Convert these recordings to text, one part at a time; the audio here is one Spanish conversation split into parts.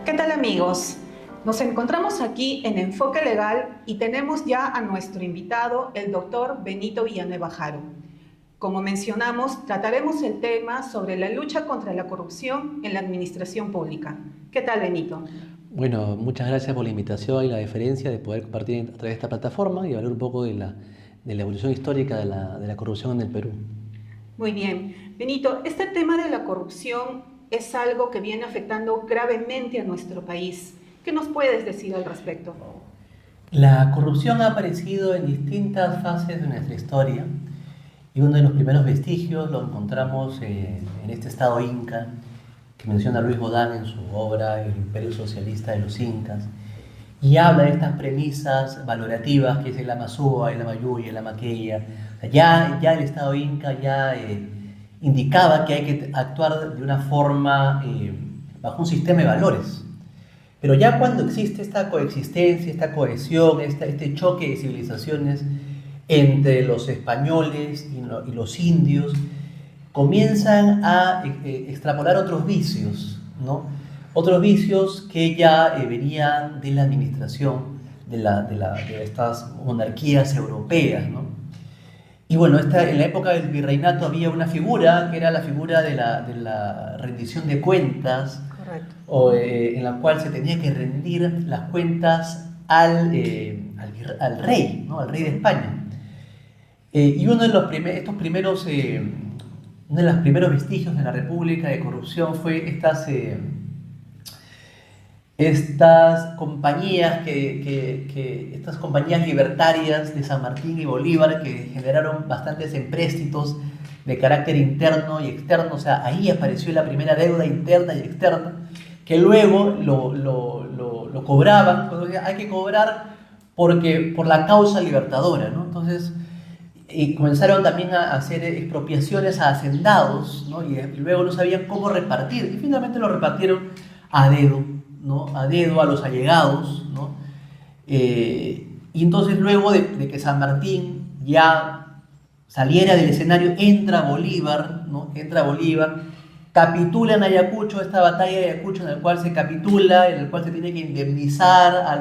¿Qué tal, amigos? Nos encontramos aquí en Enfoque Legal y tenemos ya a nuestro invitado, el doctor Benito Villanueva Jaro. Como mencionamos, trataremos el tema sobre la lucha contra la corrupción en la administración pública. ¿Qué tal, Benito? Bueno, muchas gracias por la invitación y la deferencia de poder compartir a través de esta plataforma y hablar un poco de la evolución histórica de la corrupción en el Perú. Muy bien. Benito, este tema de la corrupción es algo que viene afectando gravemente a nuestro país. ¿Qué nos puedes decir al respecto? La corrupción ha aparecido en distintas fases de nuestra historia y uno de los primeros vestigios lo encontramos en este estado inca que menciona Luis Bodán en su obra El Imperio Socialista de los Incas, y habla de estas premisas valorativas que es el Amazúa, el Amayuy, el Amaqueya. O sea, ya el estado inca indicaba que hay que actuar de una forma bajo un sistema de valores. Pero ya cuando existe esta coexistencia, esta cohesión, este choque de civilizaciones entre los españoles y los indios, comienzan a extrapolar otros vicios, ¿no? Otros vicios que ya venían de la administración de estas monarquías europeas, ¿no? Y bueno, en la época del virreinato había una figura que era la figura de la rendición de cuentas. Correcto. En la cual se tenía que rendir las cuentas al rey, ¿no? Al rey de España. Y uno de los primeros vestigios de la República de corrupción fue estas compañías estas compañías libertarias de San Martín y Bolívar, que generaron bastantes empréstitos de carácter interno y externo. O sea, ahí apareció la primera deuda interna y externa, que luego lo cobraban. Entonces, hay que cobrar por la causa libertadora, ¿no? Entonces, y comenzaron también a hacer expropiaciones a hacendados, ¿no? Y luego no sabían cómo repartir, y finalmente lo repartieron a dedo, ¿no? A dedo, a los allegados, ¿no? Y entonces luego de que San Martín ya saliera del escenario, entra Bolívar, ¿no? Entra Bolívar, capitula en Ayacucho, esta batalla de Ayacucho en la cual se capitula, en la cual se tiene que indemnizar a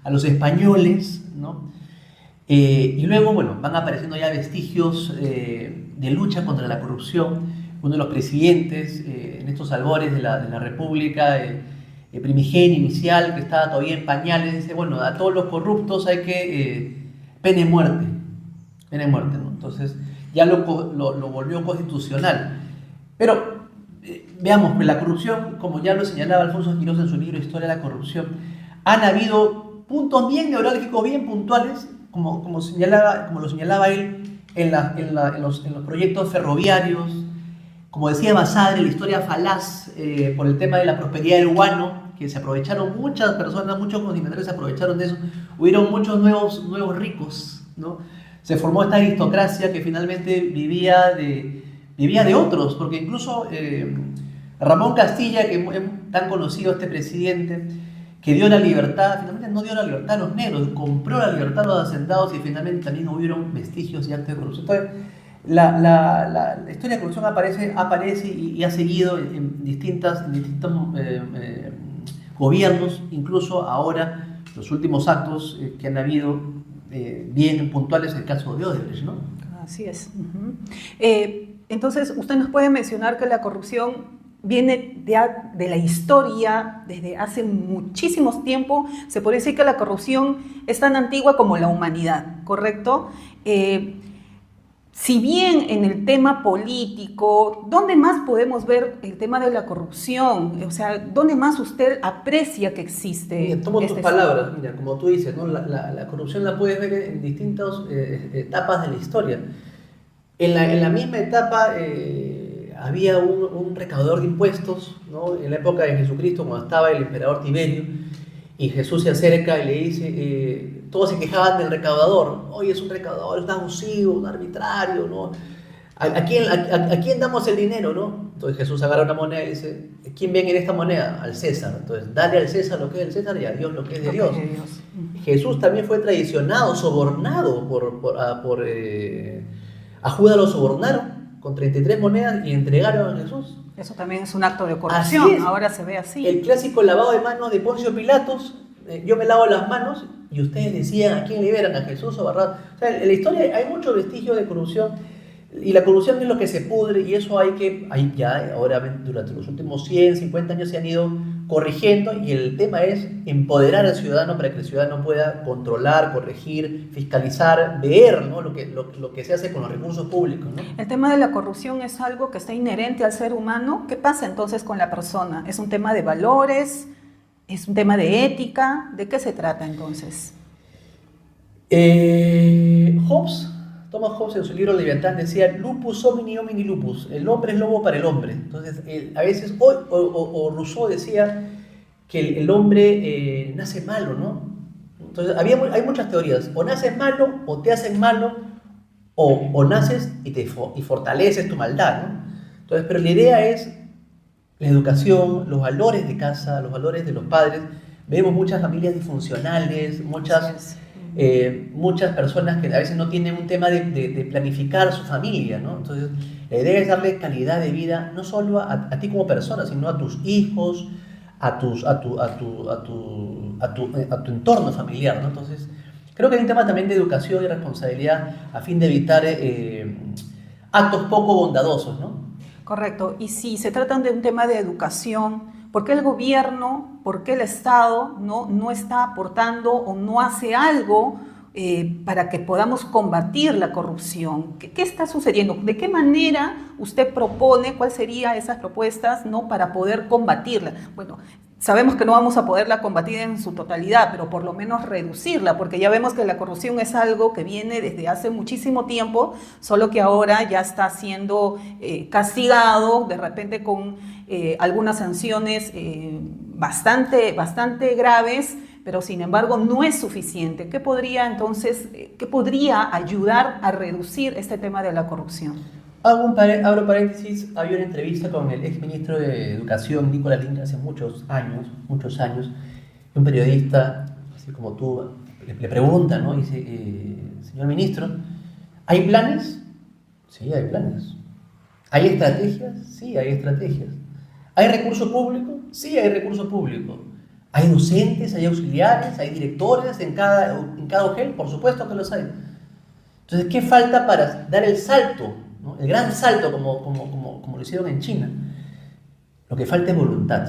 los españoles, ¿no? Y luego, bueno, van apareciendo ya vestigios de lucha contra la corrupción. Uno de los presidentes en estos albores de la República, primigenio, inicial, que estaba todavía en pañales, dice, bueno, a todos los corruptos hay que pena de muerte, ¿no? Entonces ya lo volvió constitucional. Pero veamos, pues la corrupción, como ya lo señalaba Alfonso Quirós en su libro Historia de la Corrupción, han habido puntos bien neurálgicos, bien puntuales, como lo señalaba él en los proyectos ferroviarios. Como decía Basadre, la historia falaz por el tema de la prosperidad del guano, que se aprovecharon muchas personas, muchos condimentarios se aprovecharon de eso. Hubieron muchos nuevos ricos, ¿no? Se formó esta aristocracia que finalmente vivía de otros, porque incluso Ramón Castilla, que es tan conocido este presidente, que dio la libertad, finalmente no dio la libertad a los negros, compró la libertad a los hacendados, y finalmente también hubieron vestigios y actos de corrupción. Entonces, la historia de corrupción aparece y ha seguido en distintos gobiernos, incluso ahora los últimos actos que han habido bien puntuales, el caso de Odebrecht, ¿no? Así es. Entonces, usted nos puede mencionar que la corrupción viene de la historia desde hace muchísimos tiempos. Se puede decir que la corrupción es tan antigua como la humanidad, ¿correcto? Si bien en el tema político, ¿dónde más podemos ver el tema de la corrupción? O sea, ¿dónde más usted aprecia que existe? Mira, tomo tus palabras, mira, como tú dices, ¿no? La corrupción la puedes ver en distintas etapas de la historia. En la misma etapa había un recaudador de impuestos, ¿no? En la época de Jesucristo, cuando estaba el emperador Tiberio, y Jesús se acerca y le dice, todos se quejaban del recaudador, oye, es un recaudador, es un abusivo, un arbitrario, ¿no? ¿A quién damos el dinero, no? Entonces Jesús agarra una moneda y dice, ¿quién ven en esta moneda? Al César. Entonces, dale al César lo que es del César y a Dios lo que es de Dios. Jesús también fue traicionado, sobornado A Judas lo sobornaron con 33 monedas y entregaron a Jesús. Eso también es un acto de corrupción, Así es. ahora se ve así. El clásico lavado de manos de Poncio Pilatos, yo me lavo las manos y ustedes decían a quién liberan, a Jesús o Barrabás. O sea, en la historia hay mucho vestigio de corrupción y la corrupción es lo que se pudre y eso hay ya ahora durante los últimos 100, 50 años se han ido corrigiendo y el tema es empoderar al ciudadano para que el ciudadano pueda controlar, corregir, fiscalizar, ver, ¿no? lo que se hace con los recursos públicos, ¿no? El tema de la corrupción es algo que está inherente al ser humano. ¿Qué pasa entonces con la persona? ¿Es un tema de valores? ¿Es un tema de ética? ¿De qué se trata entonces? Thomas Hobbes en su libro Leviatán decía lupus homini homini lupus, el hombre es lobo para el hombre. Entonces, a veces, o Rousseau decía que el hombre nace malo, ¿no? Entonces, hay muchas teorías, o naces malo, o te hacen malo, o naces y fortaleces tu maldad, ¿no? Entonces, pero la idea es la educación, los valores de casa, los valores de los padres. Vemos muchas familias disfuncionales, muchas personas que a veces no tienen un tema de planificar su familia, ¿no? Entonces, la idea es darle calidad de vida no solo a ti como persona, sino a tus hijos, a tu entorno familiar, ¿no? Entonces, creo que hay un tema también de educación y responsabilidad a fin de evitar actos poco bondadosos, ¿no? Correcto. Y si se trata de un tema de educación, ¿por qué el gobierno, por qué el Estado no está aportando o no hace algo para que podamos combatir la corrupción? ¿Qué está sucediendo? ¿De qué manera usted propone, cuáles serían esas propuestas, ¿no?, para poder combatirla? Bueno, sabemos que no vamos a poderla combatir en su totalidad, pero por lo menos reducirla, porque ya vemos que la corrupción es algo que viene desde hace muchísimo tiempo, solo que ahora ya está siendo castigado de repente con algunas sanciones bastante graves, pero sin embargo no es suficiente. ¿Qué podría ayudar a reducir este tema de la corrupción? Abro paréntesis, había una entrevista con el exministro de Educación, Nicolás Lins, hace muchos años, y un periodista, así como tú, le pregunta, ¿no? Dice, señor ministro, ¿hay planes? Sí, hay planes. ¿Hay estrategias? Sí, hay estrategias. ¿Hay recurso público? Sí, hay recurso público. ¿Hay docentes, hay auxiliares, hay directores en cada OGEL? Por supuesto que los hay. Entonces, ¿qué falta para dar el salto, ¿no? El gran salto como lo hicieron en China? Lo que falta es voluntad.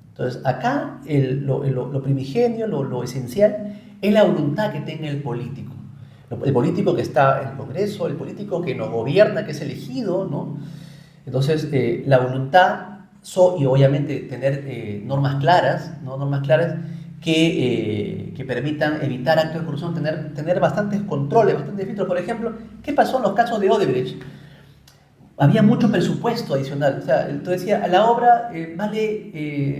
Entonces, acá lo primigenio, lo esencial, es la voluntad que tenga el político. El político que está en el Congreso, el político que nos gobierna, que es elegido, ¿no? Entonces, la voluntad y obviamente tener normas claras, ¿no? Normas claras que permitan evitar actos de corrupción, tener bastantes controles, bastantes filtros. Por ejemplo, ¿qué pasó en los casos de Odebrecht? Había mucho presupuesto adicional. O sea, entonces decía, a la obra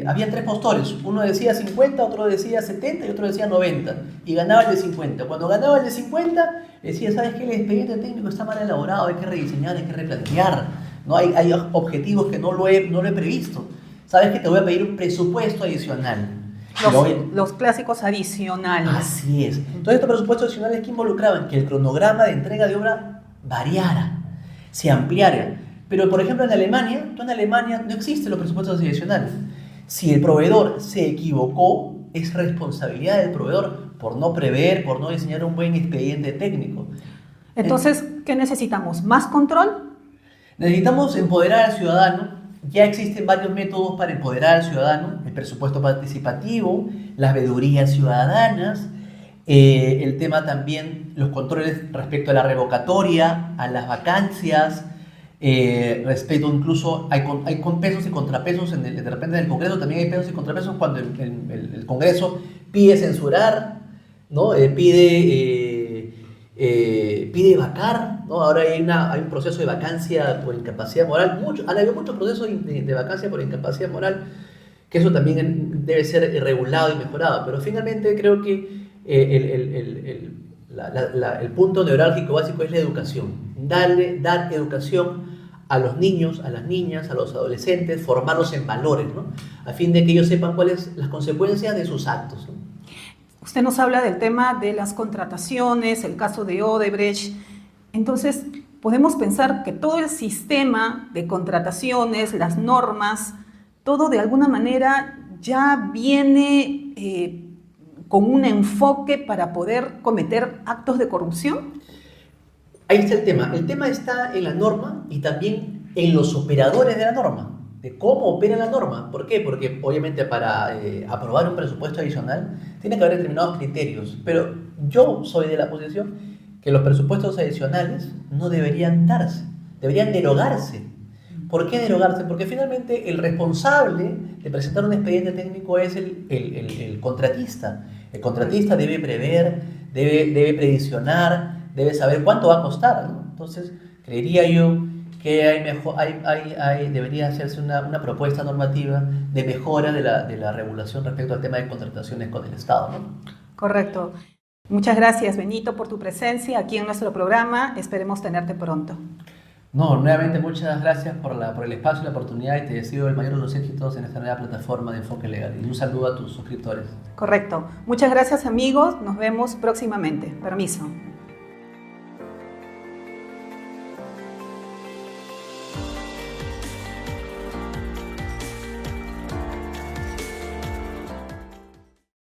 había 3 postores. Uno decía 50, otro decía 70 y otro decía 90. Y ganaba el de 50. Cuando ganaba el de 50, decía, ¿sabes qué? El expediente técnico está mal elaborado, hay que rediseñar, hay que replantear. ¿No? Hay objetivos que no lo he previsto. ¿Sabes qué? Te voy a pedir un presupuesto adicional. Los clásicos adicionales. Así es. Entonces, estos presupuestos adicionales que involucraban que el cronograma de entrega de obra variara, se ampliara. Pero, por ejemplo, en Alemania no existen los presupuestos adicionales. Si el proveedor se equivocó, es responsabilidad del proveedor por no prever, por no diseñar un buen expediente técnico. Entonces, ¿qué necesitamos? ¿Más control? Necesitamos empoderar al ciudadano. Ya existen varios métodos para empoderar al ciudadano: el presupuesto participativo, las veedurías ciudadanas, el tema también, los controles respecto a la revocatoria, a las vacancias, respecto incluso, hay con pesos y contrapesos, de repente en el Congreso también hay pesos y contrapesos cuando el Congreso pide censurar, ¿no? Pide vacar, ¿no? Ahora hay un proceso de vacancia por incapacidad moral. Han habido muchos procesos de vacancia por incapacidad moral, que eso también debe ser regulado y mejorado. Pero finalmente creo que el punto neurálgico básico es la educación. Dar educación a los niños, a las niñas, a los adolescentes, formarlos en valores, ¿no? A fin de que ellos sepan cuáles son las consecuencias de sus actos, ¿no? Usted nos habla del tema de las contrataciones, el caso de Odebrecht. Entonces, podemos pensar que todo el sistema de contrataciones, las normas, todo de alguna manera ya viene con un enfoque para poder cometer actos de corrupción? Ahí está el tema. El tema está en la norma y también en los operadores de la norma, de cómo opera la norma. ¿Por qué? Porque obviamente para aprobar un presupuesto adicional tiene que haber determinados criterios, pero yo soy de la posición que los presupuestos adicionales no deberían darse, deberían derogarse. ¿Por qué derogarse? Porque finalmente el responsable de presentar un expediente técnico es el contratista. El contratista debe prever, debe previsionar, debe saber cuánto va a costar, ¿no? Entonces, creería yo que debería hacerse una propuesta normativa de mejora de la regulación respecto al tema de contrataciones con el Estado, ¿no? Correcto. Muchas gracias, Benito, por tu presencia aquí en nuestro programa. Esperemos tenerte pronto. No, nuevamente muchas gracias por el espacio y la oportunidad y te deseo el mayor de los éxitos en esta nueva plataforma de Enfoque Legal. Y un saludo a tus suscriptores. Correcto. Muchas gracias, amigos. Nos vemos próximamente. Permiso.